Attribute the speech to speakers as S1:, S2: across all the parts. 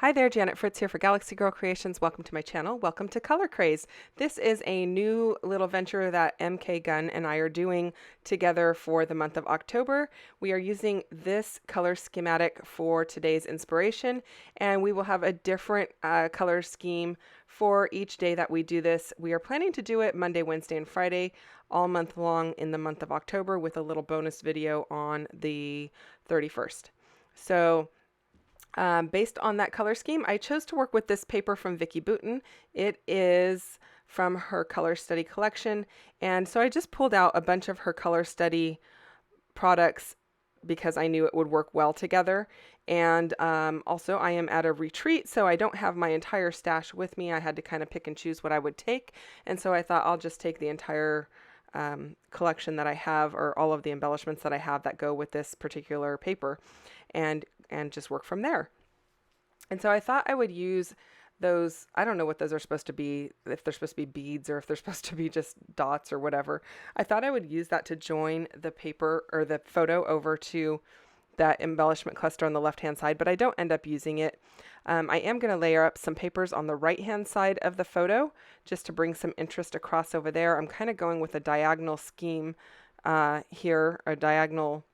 S1: Hi there, Janet Fritz here for Galaxy Girl Creations. Welcome to my channel. Welcome to Color Craze. This is a new little venture that MK Gunn and I are doing together for the month of October. We are using this color schematic for today's inspiration, and we will have a different color scheme for each day that we do this. We are planning to do it Monday, Wednesday, and Friday all month long in the month of October with a little bonus video on the 31st. So based on that color scheme, I chose to work with this paper from Vicki Boutin. It is from her color study collection. And so I just pulled out a bunch of her color study products because I knew it would work well together. And also I am at a retreat, so I don't have my entire stash with me. I had to kind of pick and choose what I would take. And so I thought I'll just take the entire collection that I have, or all of the embellishments that I have that go with this particular paper, and just work from there. And so I thought I would use those. I don't know what those are supposed to be, if they're supposed to be beads or if they're supposed to be just dots or whatever. I thought I would use that to join the paper or the photo over to that embellishment cluster on the left hand side, but I don't end up using it. I am going to layer up some papers on the right hand side of the photo just to bring some interest across over there. I'm kind of going with a diagonal scheme here, a diagonal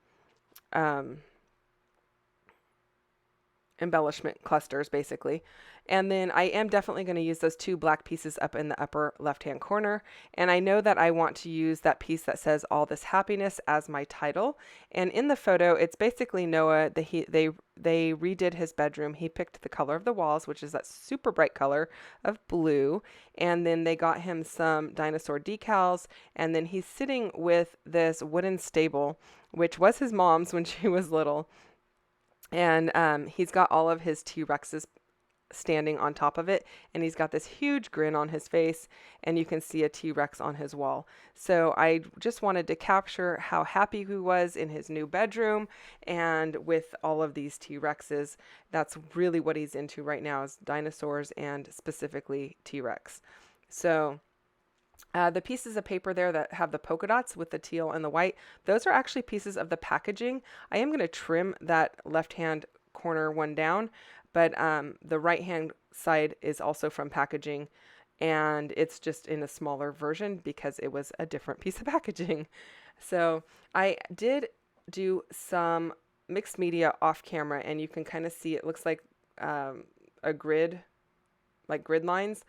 S1: embellishment clusters basically. And then I am definitely going to use those two black pieces up in the upper left hand corner. And I know that I want to use that piece that says "All This Happiness" as my title. And in the photo, it's basically Noah. They redid his bedroom. He picked the color of the walls, which is that super bright color of blue. And then they got him some dinosaur decals. And then he's sitting with this wooden stable, which was his mom's when she was little. And he's got all of his T-Rexes standing on top of it, and he's got this huge grin on his face, and you can see a T-Rex on his wall. So I just wanted to capture how happy he was in his new bedroom, and with all of these T-Rexes. That's really what he's into right now, is dinosaurs and specifically T-Rex. So the pieces of paper there that have the polka dots with the teal and the white, those are actually pieces of the packaging. I am going to trim that left-hand corner one down, but the right-hand side is also from packaging, and it's just in a smaller version because it was a different piece of packaging. So I did do some mixed media off camera, and you can kind of see it looks like a grid, like grid lines,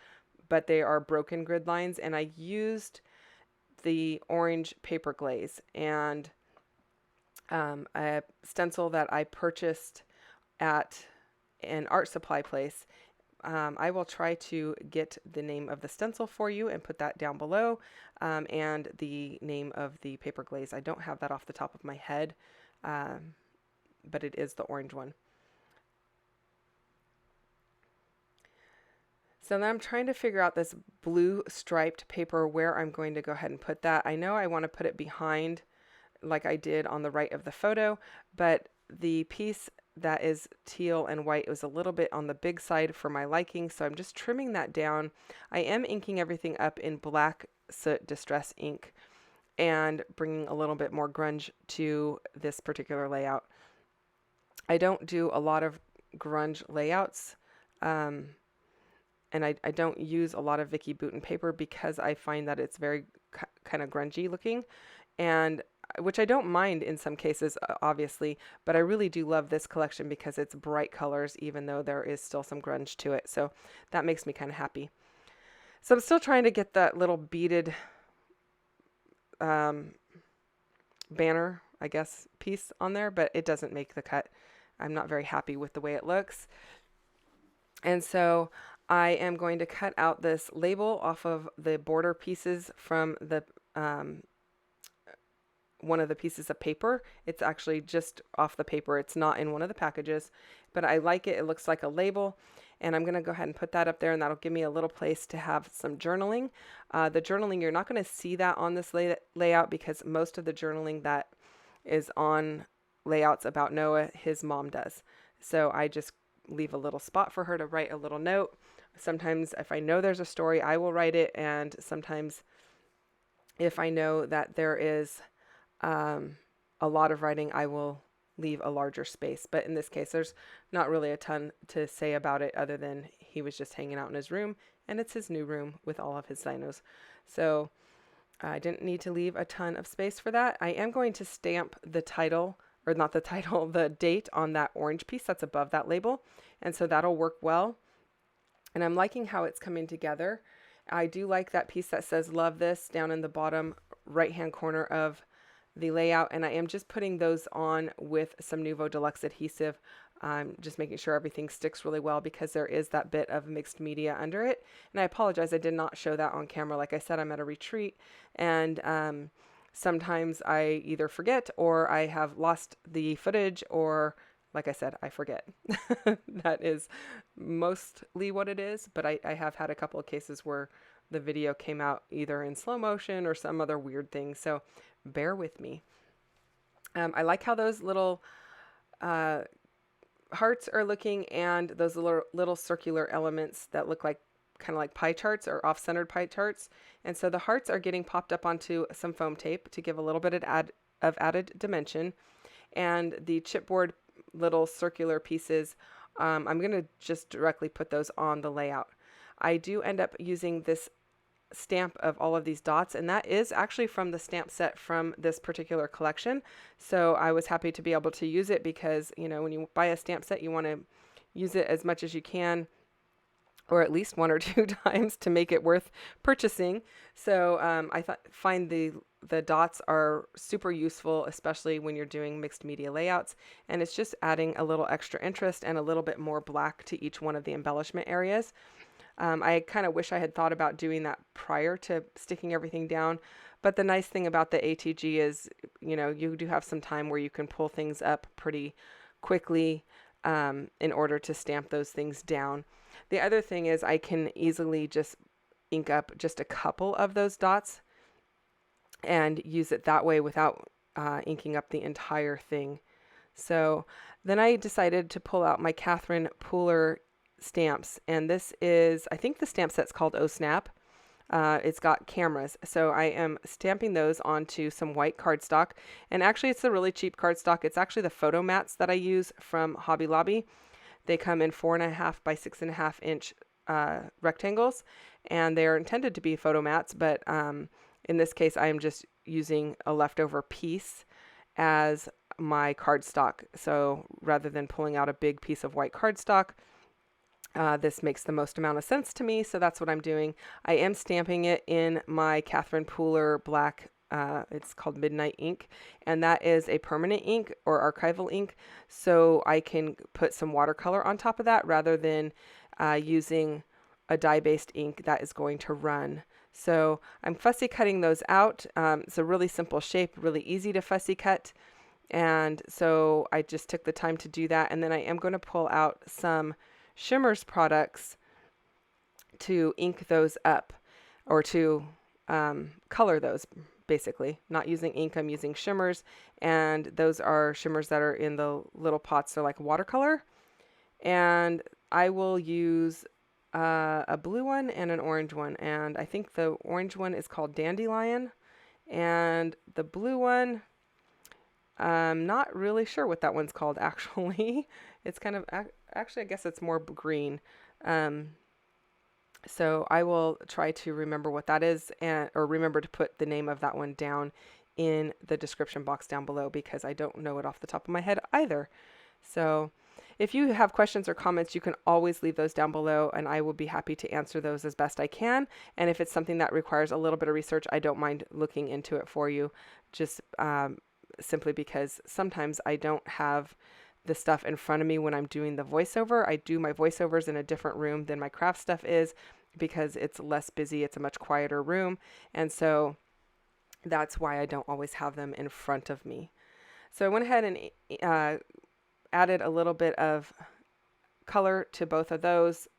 S1: but they are broken grid lines, and I used the orange paper glaze and a stencil that I purchased at an art supply place. I will try to get the name of the stencil for you and put that down below, and the name of the paper glaze. I don't have that off the top of my head, but it is the orange one. So then I'm trying to figure out this blue striped paper, where I'm going to go ahead and put that. I know I want to put it behind like I did on the right of the photo, but the piece that is teal and white was a little bit on the big side for my liking, so I'm just trimming that down. I am inking everything up in black soot distress ink and bringing a little bit more grunge to this particular layout. I don't do a lot of grunge layouts. And I don't use a lot of Vicki Boutin paper because I find that it's very kind of grungy looking, and which I don't mind in some cases, obviously, but I really do love this collection because it's bright colors, even though there is still some grunge to it. So that makes me kind of happy. So I'm still trying to get that little beaded banner, I guess, piece on there, but it doesn't make the cut. I'm not very happy with the way it looks. And so I am going to cut out this label off of the border pieces from the one of the pieces of paper. It's actually just off the paper. It's not in one of the packages, but I like it. It looks like a label, and I'm going to go ahead and put that up there, and that'll give me a little place to have some journaling. The journaling, you're not going to see that on this layout because most of the journaling that is on layouts about Noah, his mom does. So I just leave a little spot for her to write a little note. Sometimes if I know there's a story, I will write it, and sometimes if I know that there is a lot of writing, I will leave a larger space. But in this case, there's not really a ton to say about it other than he was just hanging out in his room, and it's his new room with all of his dinos. So I didn't need to leave a ton of space for that. I am going to stamp the title, or not the title, the date on that orange piece that's above that label. And so that'll work well. And I'm liking how it's coming together. I do like that piece that says "Love This" down in the bottom right-hand corner of the layout. And I am just putting those on with some Nuvo Deluxe adhesive. Just making sure everything sticks really well because there is that bit of mixed media under it. And I apologize, I did not show that on camera. Like I said, I'm at a retreat, and sometimes I either forget or I have lost the footage, or like I said, I forget. That is mostly what it is, but I have had a couple of cases where the video came out either in slow motion or some other weird thing, so bear with me. I like how those little hearts are looking, and those little circular elements that look like kind of like pie charts or off-centered pie charts. And so the hearts are getting popped up onto some foam tape to give a little bit of added dimension. And the chipboard little circular pieces, I'm going to just directly put those on the layout. I do end up using this stamp of all of these dots, and that is actually from the stamp set from this particular collection. So I was happy to be able to use it because, you know, when you buy a stamp set, you want to use it as much as you can, or at least 1 or 2 times to make it worth purchasing. So I find the dots are super useful, especially when you're doing mixed media layouts, and it's just adding a little extra interest and a little bit more black to each one of the embellishment areas. I kind of wish I had thought about doing that prior to sticking everything down. But the nice thing about the ATG is, you know, you do have some time where you can pull things up pretty quickly in order to stamp those things down. The other thing is I can easily just ink up just a couple of those dots and use it that way without inking up the entire thing. So then I decided to pull out my Catherine Pooler stamps, and this is, I think the stamp set's called Oh Snap. It's got cameras, so I am stamping those onto some white cardstock, and actually it's a really cheap cardstock. It's actually the photo mats that I use from Hobby Lobby. They come in 4.5 by 6.5 inch rectangles, and they are intended to be photo mats, but in this case I am just using a leftover piece as my cardstock. So rather than pulling out a big piece of white cardstock, this makes the most amount of sense to me, so that's what I'm doing. I am stamping it in my Catherine Pooler black, it's called Midnight ink, and that is a permanent ink or archival ink, so I can put some watercolor on top of that rather than using a dye-based ink that is going to run. So I'm fussy cutting those out. It's a really simple shape, really easy to fussy cut, and so I just took the time to do that. And then I am going to pull out some Shimmerz products to ink those up, or to color those, basically. Not using ink, I'm using Shimmerz, and those are Shimmerz that are in the little pots. They're like watercolor, and I will use a blue one and an orange one, and I think the orange one is called Dandelion, and the blue one, I'm not really sure what that one's called actually. It's kind of, actually I guess it's more green. So I will try to remember what that is, or remember to put the name of that one down in the description box down below, because I don't know it off the top of my head either. So if you have questions or comments, you can always leave those down below, and I will be happy to answer those as best I can. And if it's something that requires a little bit of research, I don't mind looking into it for you, just simply because sometimes I don't have the stuff in front of me when I'm doing the voiceover. I do my voiceovers in a different room than my craft stuff is, because it's less busy. It's a much quieter room. And so that's why I don't always have them in front of me. So I went ahead and added a little bit of color to both of those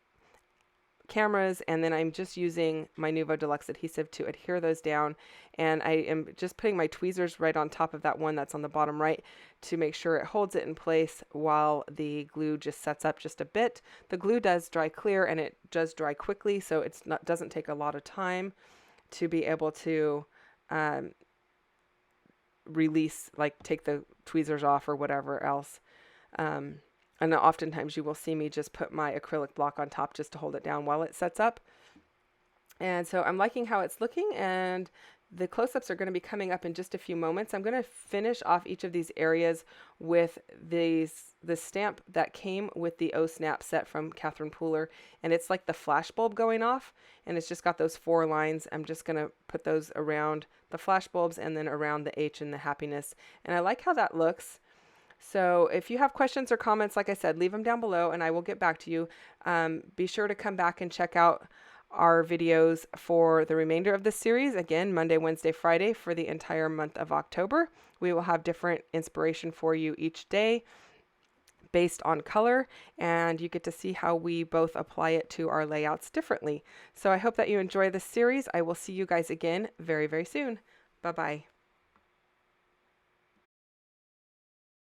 S1: cameras, and then I'm just using my Nuvo Deluxe adhesive to adhere those down, and I am just putting my tweezers right on top of that one that's on the bottom right to make sure it holds it in place while the glue just sets up just a bit. The glue does dry clear, and it does dry quickly, so it's not, doesn't take a lot of time to be able to release, like take the tweezers off or whatever else. And oftentimes you will see me just put my acrylic block on top just to hold it down while it sets up. And so I'm liking how it's looking, and the close-ups are going to be coming up in just a few moments. I'm going to finish off each of these areas with the stamp that came with the Oh Snap set from Catherine Pooler, and it's like the flash bulb going off, and it's just got those 4 lines. I'm just going to put those around the flash bulbs and then around the H and the happiness, and I like how that looks. So if you have questions or comments, like I said, leave them down below and I will get back to you. Be sure to come back and check out our videos for the remainder of this series. Again, Monday, Wednesday, Friday for the entire month of October. We will have different inspiration for you each day based on color, and you get to see how we both apply it to our layouts differently. So I hope that you enjoy this series. I will see you guys again very, very soon. Bye-bye.